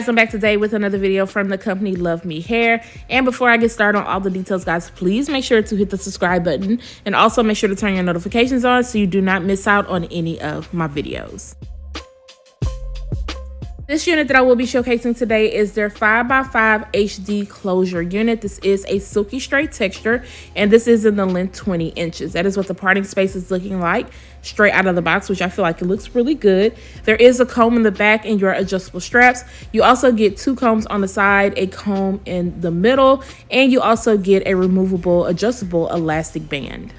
guys, I'm back today with another video from the company LuvmeHair. And before I get started on all the details, guys, please make sure to hit the subscribe button and also make sure to turn your notifications on so you do not miss out on any of my videos. This unit that I will be showcasing today is their 5x5 HD closure unit. This is a silky straight texture, and this is in the length 20 inches. That is what the parting space is looking like straight out of the box, which I feel like it looks really good. There is a comb in the back and your adjustable straps. You also get 2 combs on the side, a comb in the middle, and you also get a removable adjustable elastic band.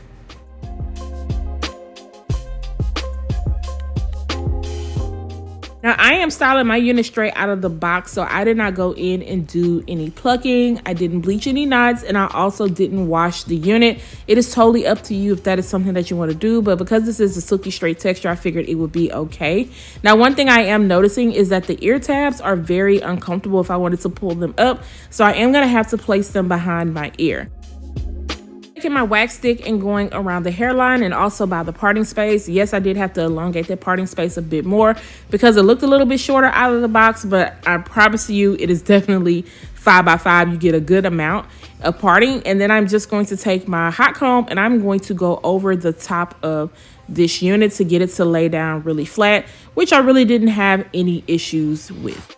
Now, I am styling my unit straight out of the box, so I did not go in and do any plucking. I didn't bleach any knots, and I also didn't wash the unit. It is totally up to you if that is something that you want to do, but because this is a silky straight texture, I figured it would be okay. Now, one thing I am noticing is that the ear tabs are very uncomfortable if I wanted to pull them up, so I am going to have to place them behind my ear. Taking my wax stick and going around the hairline and also by the parting space. Yes, I did have to elongate that parting space a bit more because it looked a little bit shorter out of the box, but I promise you it is definitely 5x5. You get a good amount of parting. And then I'm just going to take my hot comb and I'm going to go over the top of this unit to get it to lay down really flat, which I really didn't have any issues with.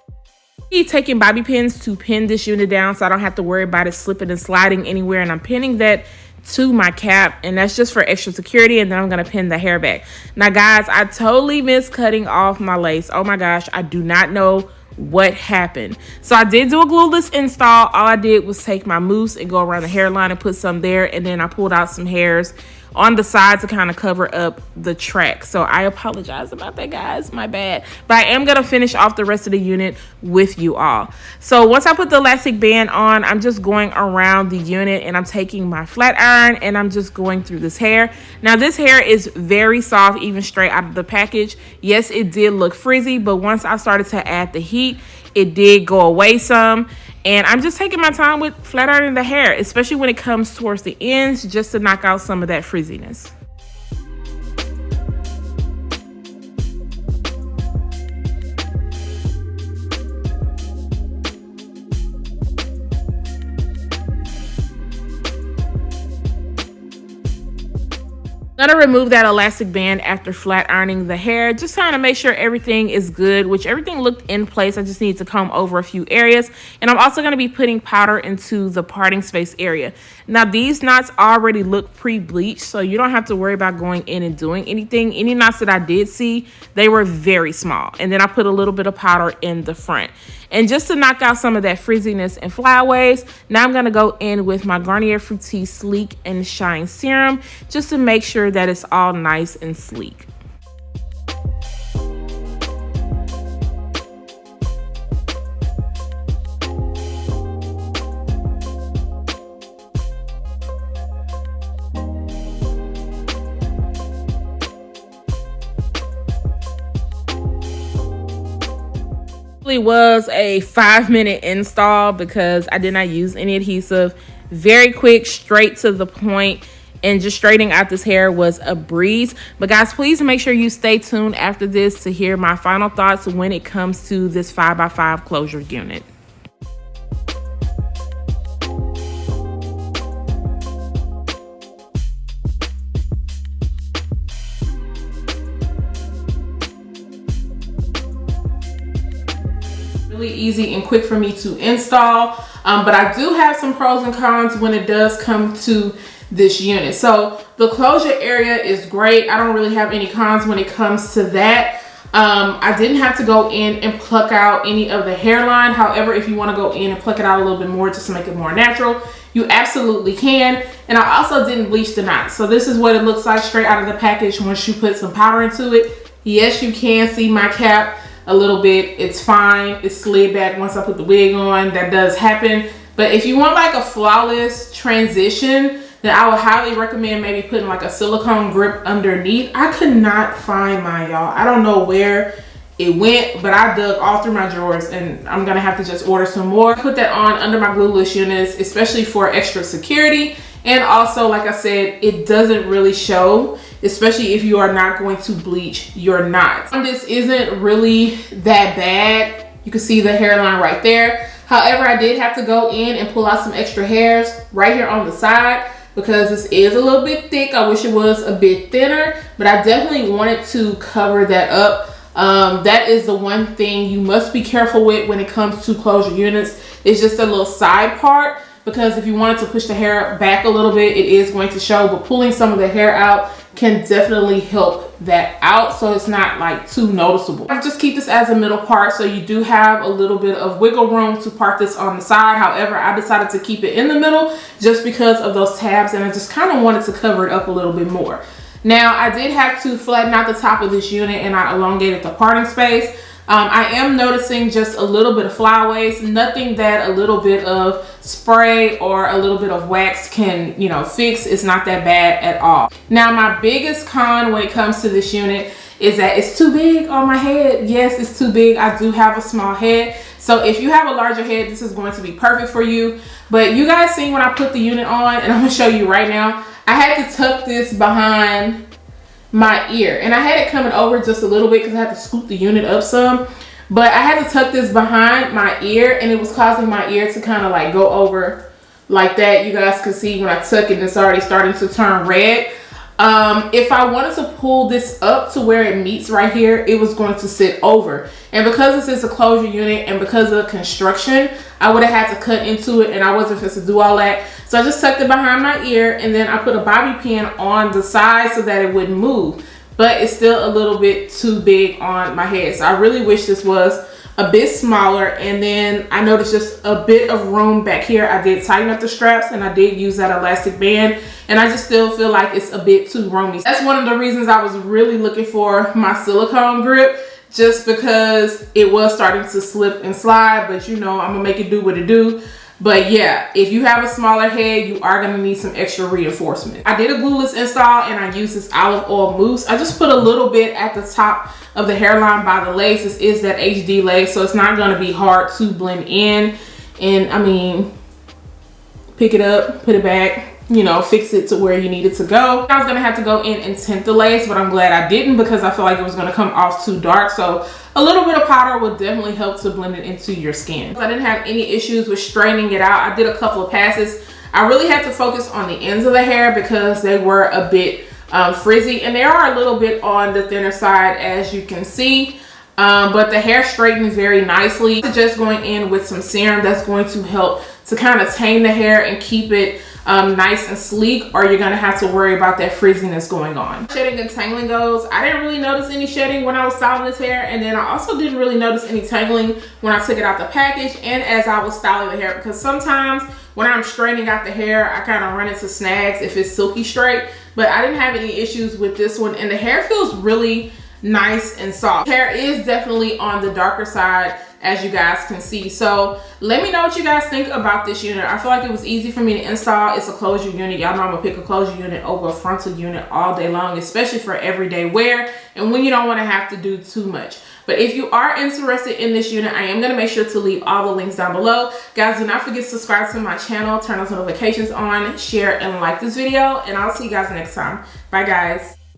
Taking bobby pins to pin this unit down so I don't have to worry about it slipping and sliding anywhere, and I'm pinning that to my cap, and that's just for extra security. And then I'm going to pin the hair back. Now guys, I totally missed cutting off my lace. Oh my gosh, I do not know what happened. So I did do a glueless install. All I did was take my mousse and go around the hairline and put some there, and then I pulled out some hairs on the side to kind of cover up the track. So I apologize about that, guys, my bad. But I am gonna finish off the rest of the unit with you all. So once I put the elastic band on, I'm just going around the unit and I'm taking my flat iron and I'm just going through this hair. Now this hair is very soft, even straight out of the package. Yes, it did look frizzy, but once I started to add the heat, it did go away some. And I'm just taking my time with flat ironing the hair, especially when it comes towards the ends, just to knock out some of that frizziness. I'm gonna remove that elastic band after flat ironing the hair, just kind of make sure everything is good, which everything looked in place. I just need to comb over a few areas. And I'm also gonna be putting powder into the parting space area. Now these knots already look pre-bleached, so you don't have to worry about going in and doing anything. Any knots that I did see, they were very small. And then I put a little bit of powder in the front. And just to knock out some of that frizziness and flyaways, now I'm gonna go in with my Garnier Fructis Sleek and Shine Serum, just to make sure that it's all nice and sleek. Was a 5-minute install because I did not use any adhesive. Very quick, straight to the point, and just straightening out this hair was a breeze. But guys, please make sure you stay tuned after this to hear my final thoughts when it comes to this 5x5 closure unit. Really easy and quick for me to install, but I do have some pros and cons when it does come to this unit. So the closure area is great. I don't really have any cons when it comes to that. I didn't have to go in and pluck out any of the hairline. However, if you want to go in and pluck it out a little bit more just to make it more natural, you absolutely can. And I also didn't bleach the knots. So this is what it looks like straight out of the package once you put some powder into it. Yes, you can see my cap a little bit. It's fine. It slid back once I put the wig on. That does happen. But if you want like a flawless transition, then I would highly recommend maybe putting like a silicone grip underneath. I could not find mine, y'all. I don't know where it went, but I dug all through my drawers and I'm gonna have to just order some more. Put that on under my glueless units, especially for extra security. And also, like I said, it doesn't really show, especially if you are not going to bleach your knots. This isn't really that bad. You can see the hairline right there. However, I did have to go in and pull out some extra hairs right here on the side because this is a little bit thick. I wish it was a bit thinner, but I definitely wanted to cover that up. That is the one thing you must be careful with when it comes to closure units. It's just a little side part, because if you wanted to push the hair back a little bit, it is going to show, but pulling some of the hair out can definitely help that out so it's not like too noticeable. I just keep this as a middle part, so you do have a little bit of wiggle room to part this on the side. However, I decided to keep it in the middle just because of those tabs, and I just kind of wanted to cover it up a little bit more. Now, I did have to flatten out the top of this unit, and I elongated the parting space. I am noticing just a little bit of flyaways, nothing that a little bit of spray or a little bit of wax can, you know, fix. It's not that bad at all. Now, my biggest con when it comes to this unit is that it's too big on my head. Yes, it's too big. I do have a small head. So if you have a larger head, this is going to be perfect for you. But you guys seen when I put the unit on, and I'm gonna show you right now, I had to tuck this behind my ear, and I had it coming over just a little bit because I had to scoop the unit up some, but I had to tuck this behind my ear, and it was causing my ear to kind of like go over like that. You guys can see when I tuck it, it's already starting to turn red. If I wanted to pull this up to where it meets right here, it was going to sit over, and because this is a closure unit and because of the construction, I would have had to cut into it, and I wasn't supposed to do all that. So I just tucked it behind my ear, and then I put a bobby pin on the side so that it wouldn't move, but it's still a little bit too big on my head. So I really wish this was a bit smaller. And then I noticed just a bit of room back here. I did tighten up the straps, and I did use that elastic band, and I just still feel like it's a bit too roomy. That's one of the reasons I was really looking for my silicone grip, just because it was starting to slip and slide, but you know, I'm gonna make it do what it do. But yeah, if you have a smaller head, you are gonna need some extra reinforcement. I did a glueless install, and I used this olive oil mousse. I just put a little bit at the top of the hairline by the lace. This is that HD lace, so it's not gonna be hard to blend in. And I mean, pick it up, put it back, you know, fix it to where you need it to go. I was gonna have to go in and tint the lace, but I'm glad I didn't because I feel like it was gonna come off too dark. So a little bit of powder will definitely help to blend it into your skin. I didn't have any issues with straightening it out. I did a couple of passes. I really had to focus on the ends of the hair because they were a bit frizzy, and they are a little bit on the thinner side, as you can see. But the hair straightens very nicely. Just going in with some serum that's going to help to kind of tame the hair and keep it nice and sleek, or you're gonna have to worry about that frizziness going on. Shedding and tangling goes, I didn't really notice any shedding when I was styling this hair, and then I also didn't really notice any tangling when I took it out the package and as I was styling the hair, because sometimes when I'm straightening out the hair, I kind of run into snags if it's silky straight, but I didn't have any issues with this one, and the hair feels really nice and soft. Hair is definitely on the darker side, as you guys can see. So let me know what you guys think about this unit. I feel like it was easy for me to install. It's a closure unit. Y'all know I'm gonna pick a closure unit over a frontal unit all day long, especially for everyday wear and when you don't want to have to do too much. But if you are interested in this unit, I am going to make sure to leave all the links down below. Guys, do not forget to subscribe to my channel, turn those notifications on, share and like this video, and I'll see you guys next time. Bye guys.